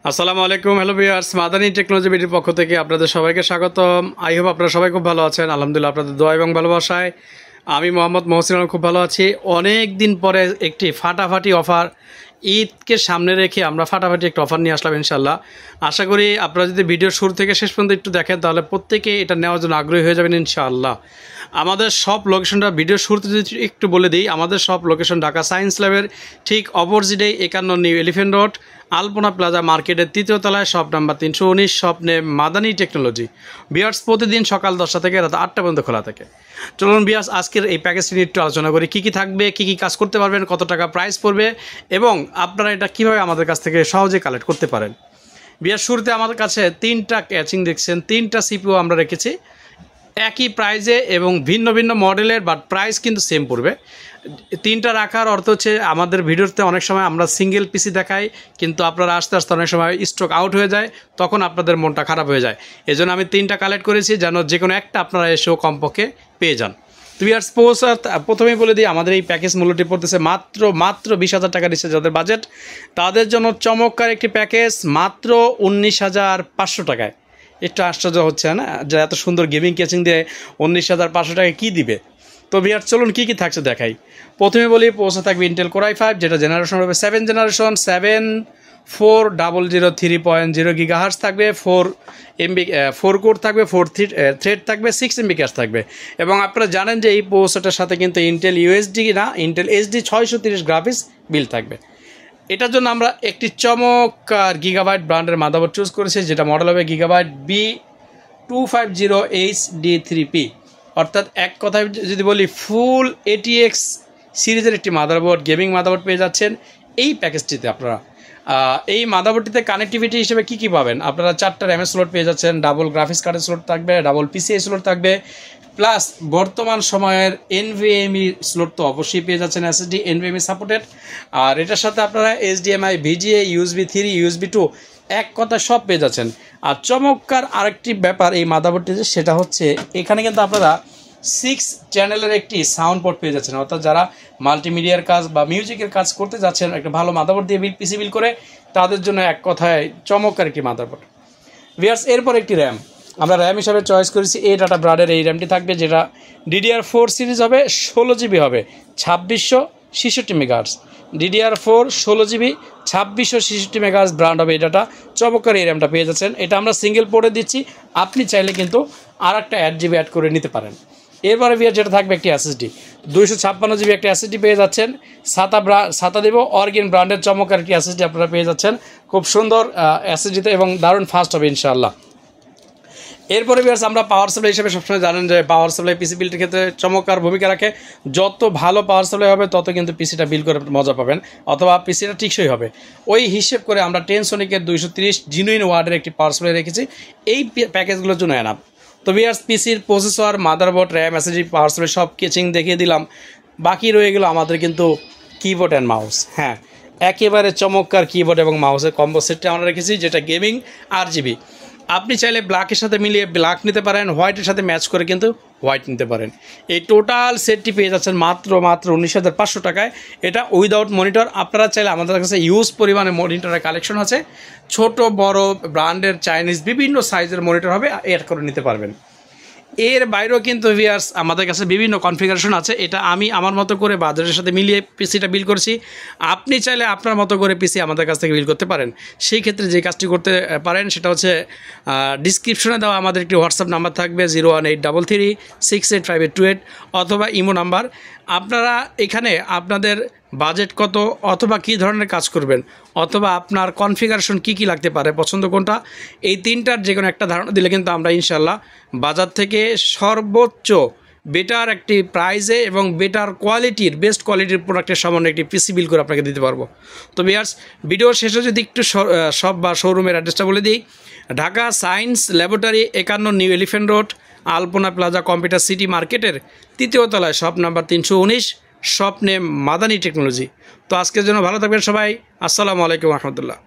আসসালামু আলাইকুম। Hello viewers, Madani technology বিডির পক্ষ থেকে আপনাদের সবাইকে স্বাগতম। আই হোপ আপনারা সবাই খুব ভালো আছেন। আলহামদুলিল্লাহ, আপনাদের দোয়া এবং ভালোবাসায় আমি মোহাম্মদ মহসিন খুব ভালো আছি। অনেক দিন পরে একটি ফাটাফাটি অফার, ঈদকে সামনে রেখে আমরা ফাটাফাটি একটা অফার নিয়ে আসলাম ইনশাল্লাহ। আশা করি আপনারা যদি ভিডিও শুরু থেকে শেষ পর্যন্ত একটু দেখেন তাহলে প্রত্যেকে এটা নেওয়ার জন্য আগ্রহী হয়ে যাবেন ইনশাআল্লাহ। আমাদের সব লোকেশনটা ভিডিও শুরুতে যদি একটু বলে দিই, আমাদের সব লোকেশন ঢাকা সায়েন্স ল্যাবের ঠিক অপোজিটে 51 new elephant road, Alpana plaza মার্কেটের 3য় তলায়, shop number 319, shop name Madani technology. বিয়ার্স প্রতিদিন সকাল 10টা থেকে রাত 8টা পর্যন্ত খোলা থাকে। চলুন বিয়ার্স, আজকের এই প্যাকেজটি নিয়ে একটু আলোচনা করি। কী কী থাকবে, কী কী কাজ করতে পারবেন, কত টাকা প্রাইস পড়বে এবং আপনারা এটা কীভাবে আমাদের কাছ থেকে সহজে কালেক্ট করতে পারেন। বিয়ার্স শুরুতে আমাদের কাছে 3টা ক্যাচিং দেখছেন, 3টা সিপিও আমরা রেখেছি একই প্রাইজে এবং ভিন্ন ভিন্ন মডেলের, বাট প্রাইস কিন্তু সেম পড়বে। 3টা রাখার অর্থ হচ্ছে আমাদের ভিডিওতে অনেক সময় আমরা সিঙ্গেল পিসি দেখাই, কিন্তু আপনারা আস্তে আস্তে অনেক সময় স্টক আউট হয়ে যায়, তখন আপনাদের মনটা খারাপ হয়ে যায়। এই জন্য আমি 3টা কালেক্ট করেছি যেন যে কোনো একটা আপনারা এসেও কমপক্ষে পেয়ে যান। তো ইয়ার্স প্রথমেই বলে দিই, আমাদের এই প্যাকেজ মূল্যটি পড়তেছে মাত্র 20,000 টাকা নিচ্ছে। যাদের বাজেট তাদের জন্য চমৎকার একটি প্যাকেজ মাত্র 19,500 টাকায়। একটু আশ্চর্য হচ্ছে না যে এত সুন্দর গেমিং কেচিং দিয়ে 19,500 টাকায় কী দিবে। তো ভিয়ার চলুন কী কী থাকছে দেখাই। প্রথমে বলি, পৌঁছে থাকবে ইন্টেল কোর i5, যেটা জেনারেশন হবে 7 জেনারেশন, 7400 GHz থাকবে, 4 কোর থাকবে, 4 থ্রেড থাকবে, 6 MB ক্যাশ থাকবে। এবং আপনারা জানেন যে এই প্রসেসরটার সাথে কিন্তু ইন্টেল ইন্টেল HD 630 গ্রাফিক্স বিল থাকবে। এটার জন্য আমরা একটি চমৎকার গিগাবাইট ব্র্যান্ডের মাদারবোর্ড চুজ করেছি, যেটা মডেল হবে গিগাবাইট B250HD3P। অর্থাৎ এক কথায় যদি বলি, ফুল ATX সিরিজের একটি মাদারবোর্ড, গেমিং মাদারবোর্ড পেয়ে যাচ্ছেন এই প্যাকেজটিতে। আপনারা এই মাদারবোর্ডটিতে কানেক্টিভিটি হিসেবে কী কী পাবেন, আপনারা 4টা র্যামের স্লট পেয়ে যাচ্ছেন, ডাবল গ্রাফিক্স কার্ডের স্লট থাকবে, ডাবল PCI স্লট থাকবে, প্লাস বর্তমান সময়ের NVMe স্লট তো অবশ্যই পেয়ে যাচ্ছেন, SSD NVMe সাপোর্টেড। আর এটার সাথে আপনারা HDMI, VGA, USB 3, USB 2 এক কথা সব পেয়ে যাচ্ছেন। আর চমৎকার আরেকটি ব্যাপার এই মাদারবোর্ডটিতে, সেটা হচ্ছে এখানে কিন্তু আপনারা 6 চ্যানেলের একটি সাউন্ড পোর্ট পেয়ে যাচ্ছেন। অর্থাৎ যারা মাল্টিমিডিয়ার কাজ বা মিউজিকের কাজ করতে যাচ্ছেন একটা ভালো মাদারবোর্ড দিয়ে পিসি বিল করে, তাদের জন্য এক কথায় চমৎকার একটি মাদারবোর্ড। ভিয়ার্স এরপর একটি র্যাম আমরা র্যাম হিসাবে চয়েস করেছি এই ডাটা ব্র্যান্ডের এই র্যামটি থাকবে, যেটা DDR4 সিরিজ হবে, 16GB হবে, 2666 megahertz. DDR4 16GB 2666 megahertz brand হবে এই ডাটা। চমৎকার এই র্যামটা পেয়ে যাচ্ছেন। এটা আমরা সিঙ্গেল পোর্টে দিচ্ছি, আপনি চাইলে কিন্তু আর একটা 8GB অ্যাড করে নিতে পারেন। এরপরে ভিয়ার যেটা থাকবে একটি SSD 256GB একটা SSD পেয়ে যাচ্ছেন। সাতা দেব অর্গেন ব্র্যান্ডের চমৎকার একটি SSD আপনারা পেয়ে যাচ্ছেন, খুব সুন্দর SSDতে এবং দারুণ ফাস্ট হবে ইনশাআল্লাহ। এরপরে ভিউয়ার্স আমরা পাওয়ার সাপ্লাই হিসেবে সবসময় জানেন যে পাওয়ার সাপ্লাই পিসি বিল্ডের ক্ষেত্রে চমৎকার ভূমিকা রাখে। যত ভালো পাওয়ার সাপ্লাই হবে তত কিন্তু পিসিটা বিল্ড করে মজা পাবেন, অথবা পিসিটা টিকসই হবে। ওই হিসেব করে আমরা টেনসোনিকের 230 জিনুইন ওয়ার্ডের একটি পাওয়ার সাপ্লাই রেখেছি এই প্যাকেজগুলোর জন্য এনাফ। তো ভিউয়ার্স পিসির processor, motherboard, RAM, SSD, power supply সব কেচিং দেখিয়ে দিলাম। বাকি রয়ে গেল আমাদের কিন্তু কিবোর্ড অ্যান্ড মাউস। হ্যাঁ, একেবারে চমৎকার কিবোর্ড এবং মাউসের কম্বো সেটটা আমরা রেখেছি, যেটা গেমিং RGB। আপনি চাইলে ব্ল্যাকের সাথে মিলিয়ে ব্ল্যাক নিতে পারেন, হোয়াইটের সাথে ম্যাচ করে কিন্তু হোয়াইট নিতে পারেন। এই টোটাল সেটটি পেয়ে যাচ্ছেন মাত্র 19,500 টাকায়। এটা উইদাউট মনিটর। আপনারা চাইলে আমাদের কাছে ইউজ পরিমাণে মনিটরের কালেকশন আছে, ছোট বড় ব্র্যান্ডের চাইনিজ বিভিন্ন সাইজের মনিটর হবে, এড করে নিতে পারবেন। এর বাইরেও কিন্তু ভিউয়ার্স আমাদের কাছে বিভিন্ন কনফিগারেশন আছে। এটা আমি আমার মতো করে বাজারের সাথে মিলিয়ে পিসিটা বিল করেছি। আপনি চাইলে আপনার মতো করে পিসি আমাদের কাছ থেকে বিল করতে পারেন। সেই ক্ষেত্রে যে কাজটি করতে পারেন সেটা হচ্ছে ডিসক্রিপশনে দেওয়া আমাদের একটি হোয়াটসঅ্যাপ নাম্বার থাকবে 01833685828, অথবা ইমো নাম্বার। আপনারা এখানে আপনাদের বাজেট কত, অথবা কী ধরনের কাজ করবেন, অথবা আপনার কনফিগারেশন কী কী লাগতে পারে, পছন্দ কোনটা, এই 3টার যে কোনো একটা ধারণা দিলে কিন্তু আমরা ইনশাল্লাহ বাজার থেকে সর্বোচ্চ বেটার একটি প্রাইজে এবং বেটার কোয়ালিটির, বেস্ট কোয়ালিটির প্রোডাক্টের সামান্য একটি পিসি বিল করে আপনাকে দিতে পারবো। তো ভিউয়ার্স ভিডিও শেষে যদি একটু শপ বা শোরুমের অ্যাড্রেসটা বলে দিই, Dhaka science laboratory 51 new elephant road, Alpana plaza computer city মার্কেটের 3য় তলায়, shop number 319, shop name Madani technology. তো আজকের জন্য ভালো থাকবেন সবাই। আসসালামু আলাইকুম রহমতুল্লাহ।